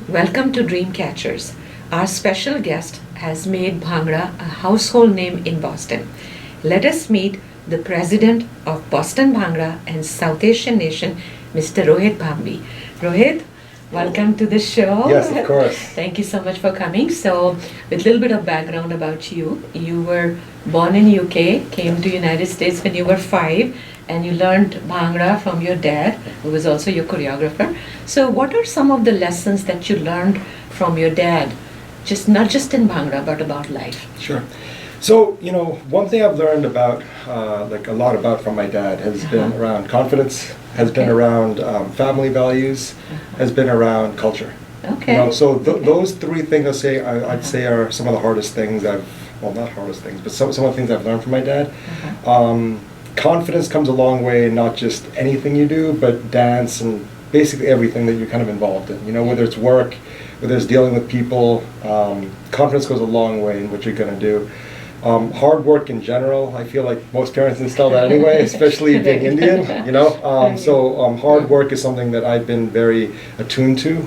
Welcome to Dreamcatchers. Our special guest has made Bhangra a household name in Boston. Let us meet the president of Boston Bhangra and South Asian Nation, Mr. Rohit Bhambi. Rohit, welcome to the show. Yes, of course. Thank you so much for coming. So, with a little bit of background about you, you were born in UK, came to United States when you were 5, and you learned Bhangra from your dad, who was also your choreographer. So, what are some of the lessons that you learned from your dad, not just in Bhangra, but about life? Sure. So, one thing I've learned about, a lot about from my dad has been around confidence, has been around family values, has been around culture. Okay. Those three things I'd say are some of the hardest things not hardest things, but some of the things I've learned from my dad. Confidence comes a long way, not just anything you do, but dance and basically everything that you're kind of involved in. Whether it's work, whether it's dealing with people, confidence goes a long way in what you're going to do. Hard work in general, I feel like most parents instill that anyway, especially being Indian, hard work is something that I've been very attuned to,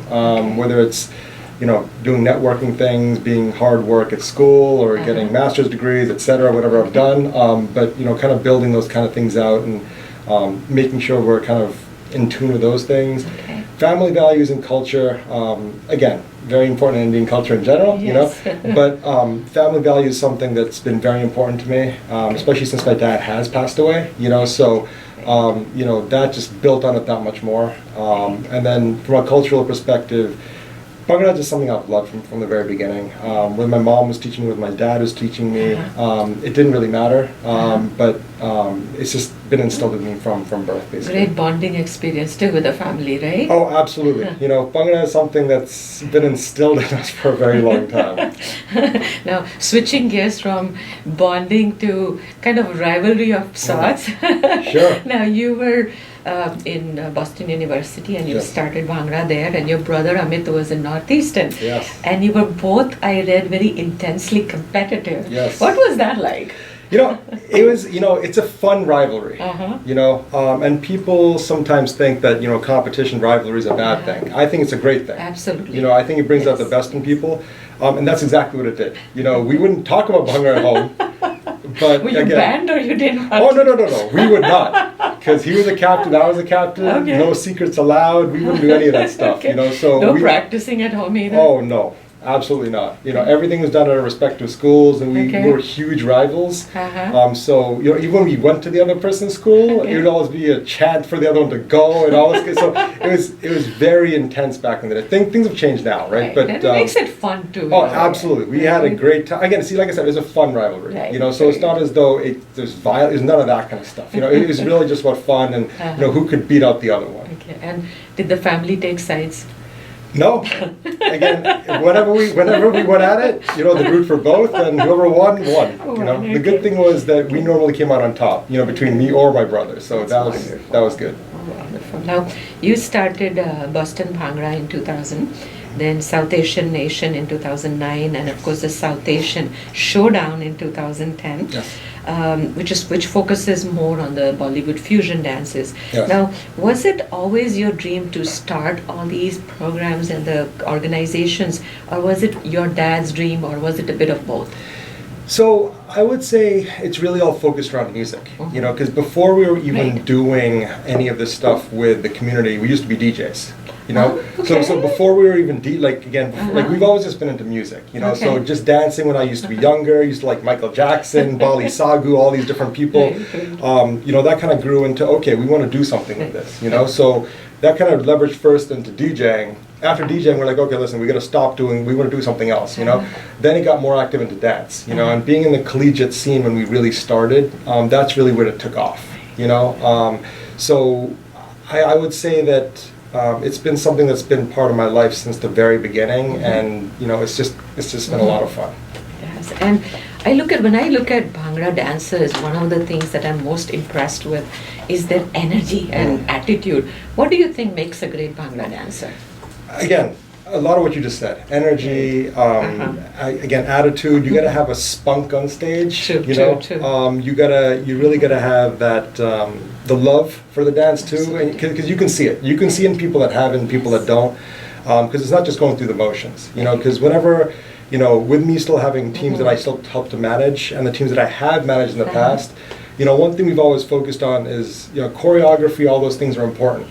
whether it's, doing networking things, being hard work at school or getting master's degrees, etc., whatever I've done, but, kind of building those kind of things out and making sure we're kind of in tune with those things. Okay. Family values and culture, again, very important in Indian culture in general, but family value is something that's been very important to me, especially since my dad has passed away, that just built on it that much more. And then from a cultural perspective, Bhangra is just something I've loved from the very beginning. When my mom was teaching me, when my dad was teaching me, it didn't really matter, but it's just been instilled in me from birth, basically. Great bonding experience too with the family, right? Oh, absolutely. Bhangra is something that's been instilled in us for a very long time. Now, switching gears from bonding to kind of rivalry of sorts. Sure. Now, you were in Boston University and you started Bhangra there, and your brother Amit was in Northeastern. Yes. And you were both, I read, very intensely competitive. Yes. What was that like? It was, it's a fun rivalry, and people sometimes think that, competition rivalry is a bad thing. I think it's a great thing. Absolutely. I think it brings out the best in people, and that's exactly what it did. We wouldn't talk about Bhangra at home, but were you banned or you didn't want Oh, no. We would not. Because he was a captain, I was a captain, no secrets allowed, we wouldn't do any of that stuff, No practicing at home either? Oh, no. Absolutely not. Everything was done at our respective schools, and we were huge rivals. So even when we went to the other person's school, it would always be a chant for the other one to go and all this. So it was very intense back in the day. Things have changed now, right? But it makes it fun too. Oh, absolutely. We had a great time. Again, like I said, it was a fun rivalry. So it's not as though there's none of that kind of stuff. It was really just about fun and who could beat out the other one. Okay. And did the family take sides? No. Again, whenever we went at it, the root for both, and whoever won. The good thing was that we normally came out on top, between me or my brother. So that was good. Wonderful. Now, you started Boston Bhangra in 2000, then South Asian Nation in 2009, and of course the South Asian Showdown in 2010. Yes. Which focuses more on the Bollywood fusion dances. Yes. Now, was it always your dream to start all these programs and the organizations, or was it your dad's dream, or was it a bit of both? So I would say it's really all focused around music, because before we were even doing any of this stuff with the community, we used to be DJs. So before we were even we've always just been into music, so just dancing when I used to be younger, used to like Michael Jackson, Bali Sagu, all these different people, that kind of grew into, we want to do something with this, so that kind of leveraged first into DJing. After DJing, we're like, okay, listen, we got to stop doing, we want to do something else, Then it got more active into dance, and being in the collegiate scene when we really started, that's really where it took off, So I would say that it's been something that's been part of my life since the very beginning, and it's just been a lot of fun. Yes, and when I look at Bhangra dancers, one of the things that I'm most impressed with is their energy and attitude. What do you think makes a great Bhangra dancer? Again, a lot of what you just said. Energy, again, attitude. You got to have a spunk on stage. True. You really got to have that the love for the dance too, because you can see it. You can see in people that have it and people that don't. Because it's not just going through the motions, you know, because whenever, you know, with me still having teams that I still help to manage and the teams that I have managed in the past, you know, one thing we've always focused on is, you know, choreography, all those things are important.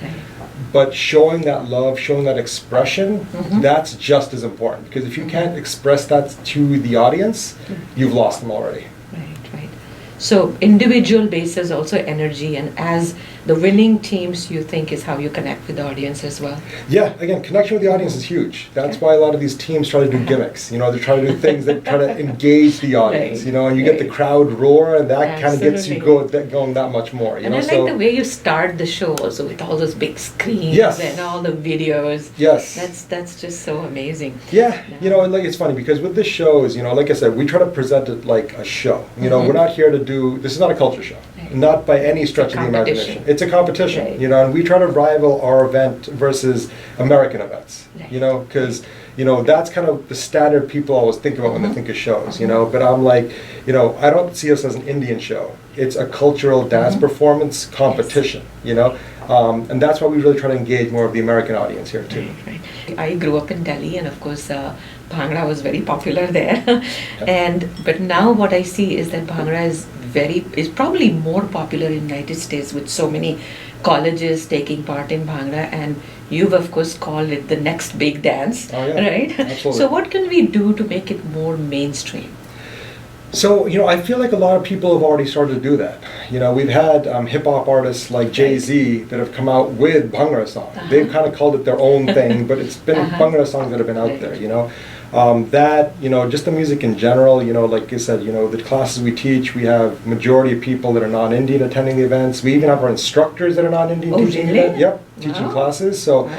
But showing that love, showing that expression, that's just as important. Because if you can't express that to the audience, you've lost them already. Right. So individual basis, also energy, and as the winning teams, you think is how you connect with the audience as well? Yeah, again, connection with the audience is huge. That's why a lot of these teams try to do gimmicks. You know, they're trying to do things that try to engage the audience. You know, and you get the crowd roar, and that kind of gets you going that much more. You and know, I like the way you start the show also with all those big screens and all the videos. Yes. That's just so amazing. Yeah, you know, like it's funny because with the shows, you know, like I said, we try to present it like a show. You know, we're not here to do, this is not a culture show. Not by any stretch of the imagination. It's a competition, you know, and we try to rival our event versus American events, you know, because, you know, that's kind of the standard people always think about when they think of shows, you know, but I'm like, you know, I don't see us as an Indian show. It's a cultural dance performance competition, you know, and that's why we really try to engage more of the American audience here too. Right. I grew up in Delhi, and of course, Bhangra was very popular there. But now what I see is that Bhangra is probably more popular in the United States, with so many colleges taking part in Bhangra, and you've of course called it the next big dance, right? Absolutely. So what can we do to make it more mainstream? So, you know, I feel like a lot of people have already started to do that. You know, we've had hip-hop artists like Jay-Z that have come out with Bhangra songs. They've kind of called it their own thing, but it's been Bhangra songs that have been out there, you know. You know, just the music in general, you know, like I said, you know, the classes we teach, we have majority of people that are non-Indian attending the events. We even have our instructors that are non-Indian teaching the event. Yep, teaching classes. So,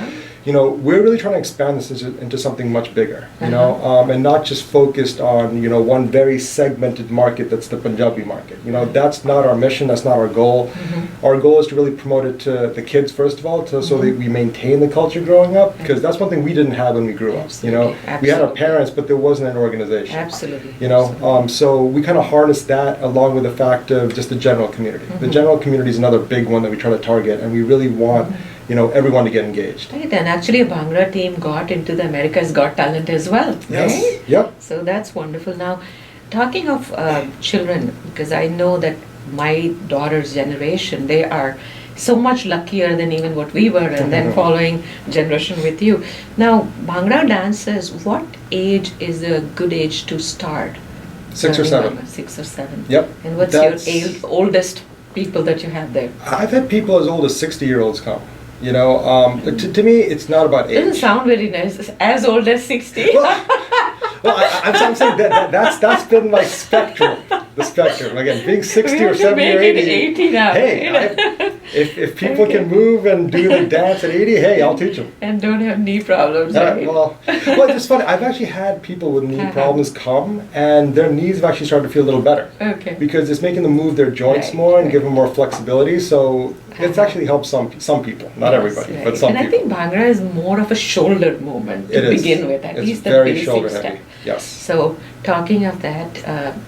you know, we're really trying to expand this into something much bigger, you know, and not just focused on, you know, one very segmented market that's the Punjabi market. You know, that's not our mission, that's not our goal. Our goal is to really promote it to the kids, first of all, so that we maintain the culture growing up, because that's one thing we didn't have when we grew up. You know, we had our parents, but there wasn't an organization. Absolutely. You know, so we kind of harness that along with the fact of just the general community. The general community is another big one that we try to target, and we really want, you know, everyone to get engaged. Right, and actually a Bhangra team got into the America's Got Talent as well. Yes. Right? Yep. So that's wonderful. Now, talking of children, because I know that my daughter's generation, they are so much luckier than even what we were, and then following generation with you. Now, Bhangra dancers, what age is a good age to start? 6 or 7. Bhangra? 6 or 7. Yep. And what's your oldest people that you have there? I've had people as old as 60-year-olds come. You know, to me, it's not about age. Doesn't sound very nice. As old as 60. I'm saying that's been my spectrum. The spectrum. Again, being 60 or 70 or 80. 80 now. Hey, if people can move and do the dance at 80, hey, I'll teach them. And don't have knee problems. Right? Well, it's funny. I've actually had people with knee problems come, and their knees have actually started to feel a little better. Okay. Because it's making them move their joints more and give them more flexibility. So it's actually helped some people, not everybody, but some people. And I think Bhangra is more of a shoulder movement to begin with. At least the very basic shoulder step. heavy. Yes. So talking of that,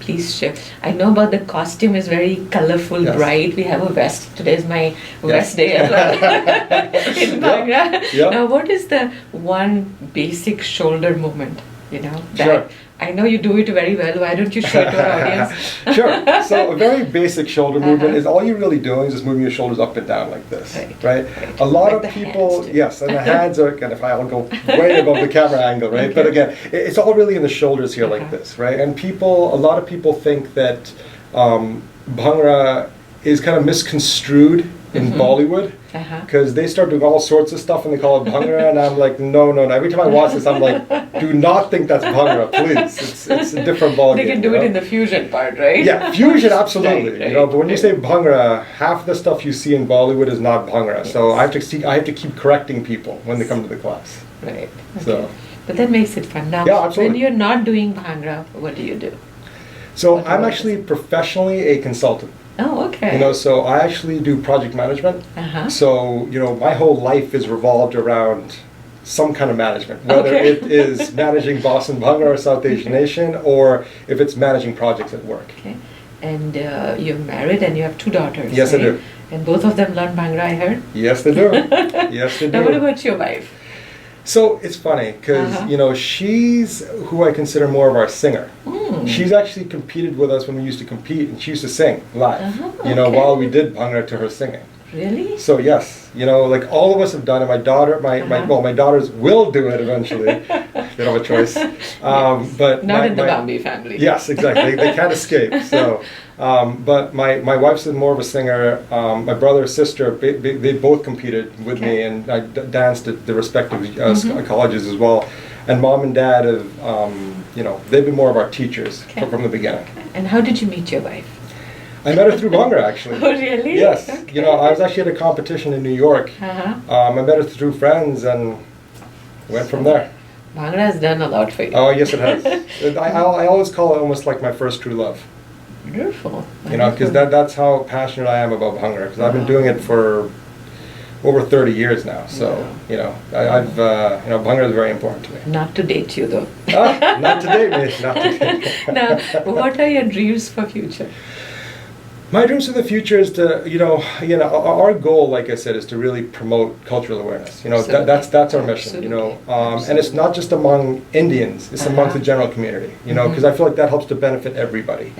please share. I know about the costume is very colorful, bright. We have a vest. Today is my vest day as well in Bhangra. Yep. Now, what is the one basic shoulder movement? You know that. Sure. I know you do it very well. Why don't you show it to our audience? Sure. So a very basic shoulder movement is all you're really doing is just moving your shoulders up and down like this, right? A lot of people, yes, and the hands are, and if I'll go way above the camera angle, right? But again, it's all really in the shoulders here like this, right? And a lot of people think that Bhangra is kind of misconstrued in Bollywood, because they start doing all sorts of stuff and they call it Bhangra, and I'm like, no. Every time I watch this, I'm like, do not think that's Bhangra, please. It's a different ballgame. They can do it in the fusion part, right? Yeah, fusion, absolutely. Right, you know, but when you say Bhangra, half the stuff you see in Bollywood is not Bhangra. So I have to keep correcting people when they come to the class. Right. Okay. So. But that makes it fun. Now, when you're not doing Bhangra, what do you do? So I'm actually professionally a consultant. Oh, okay. You know, so I actually do project management. So, you know, my whole life is revolved around some kind of management, whether it is managing Boston Bhangra or South Asian Nation, or if it's managing projects at work. Okay. And you're married and you have 2 daughters. Yes, right? I do. And both of them learn Bhangra, I heard? Yes, they do. Yes, they do. Now, what about your wife? So it's funny because she's who I consider more of our singer. She's actually competed with us when we used to compete, and she used to sing live. While we did Bhangra to her singing. Really? So yes, like all of us have done it. My daughter, my daughters will do it eventually. They don't have a choice. But not in the Bhambi family. Yes, exactly. They can't escape. So, but my wife's more of a singer. My brother and sister, they both competed with me, and I danced at the respective colleges as well. And mom and dad have, they've been more of our teachers from the beginning. And how did you meet your wife? I met her through Bhangra, actually. Oh, really? Yes. Okay. I was actually at a competition in New York. I met her through friends and went from there. Bhangra has done a lot for you. Oh, yes, it has. I always call it almost like my first true love. Beautiful. Because that's how passionate I am about Bhangra. Because I've been doing it for over 30 years now. So, Bhangra is very important to me. Not to date you, though. Not to date me. Not to date me. Now, what are your dreams for future? My dreams for the future is to, our goal, like I said, is to really promote cultural awareness. That's our mission. And it's not just among Indians; it's among the general community. Because I feel like that helps to benefit everybody.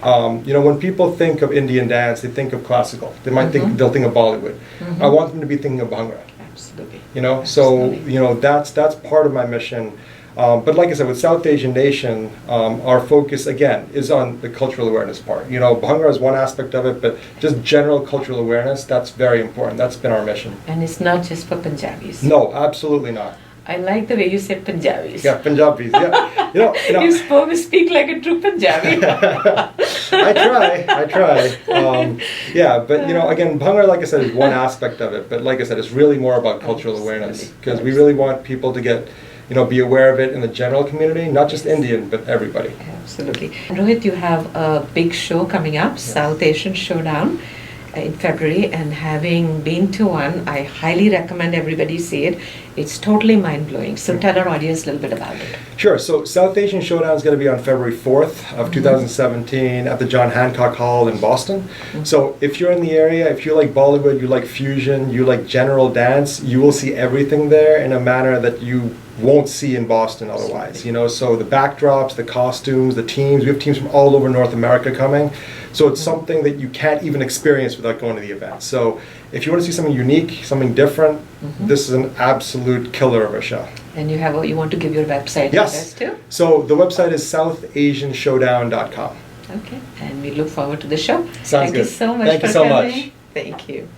When people think of Indian dance, they think of classical. They might they'll think of Bollywood. I want them to be thinking of Bhangra. Absolutely. So that's part of my mission. But like I said, with South Asian Nation, our focus, again, is on the cultural awareness part. Bhangra is one aspect of it, but just general cultural awareness, that's very important. That's been our mission. And it's not just for Punjabis. No, absolutely not. I like the way you said Punjabis. Yeah, Punjabis, yeah. You speak like a true Punjabi. I try. But again, Bhangra, like I said, is one aspect of it. But like I said, it's really more about cultural awareness. Because we really want people to get... be aware of it in the general community, not just Indian, but everybody. Absolutely. Rohit, you have a big show coming up, South Asian Showdown, in February, and having been to one, I highly recommend everybody see it. It's totally mind-blowing. So tell our audience a little bit about it. Sure. So South Asian Showdown is going to be on February 4th of 2017 at the John Hancock Hall in Boston. So if you're in the area, if you like Bollywood, you like fusion, you like general dance, you will see everything there in a manner that you won't see in Boston otherwise. So the backdrops, the costumes, the teams, we have teams from all over North America coming. So it's something that you can't even experience without going to the event. So if you want to see something unique, something different, this is an absolute killer of a show. And you want to give your website address too? So the website is southasianshowdown.com. Okay, and we look forward to the show. Sounds good. Thank you so much Thank you so much. Thank you.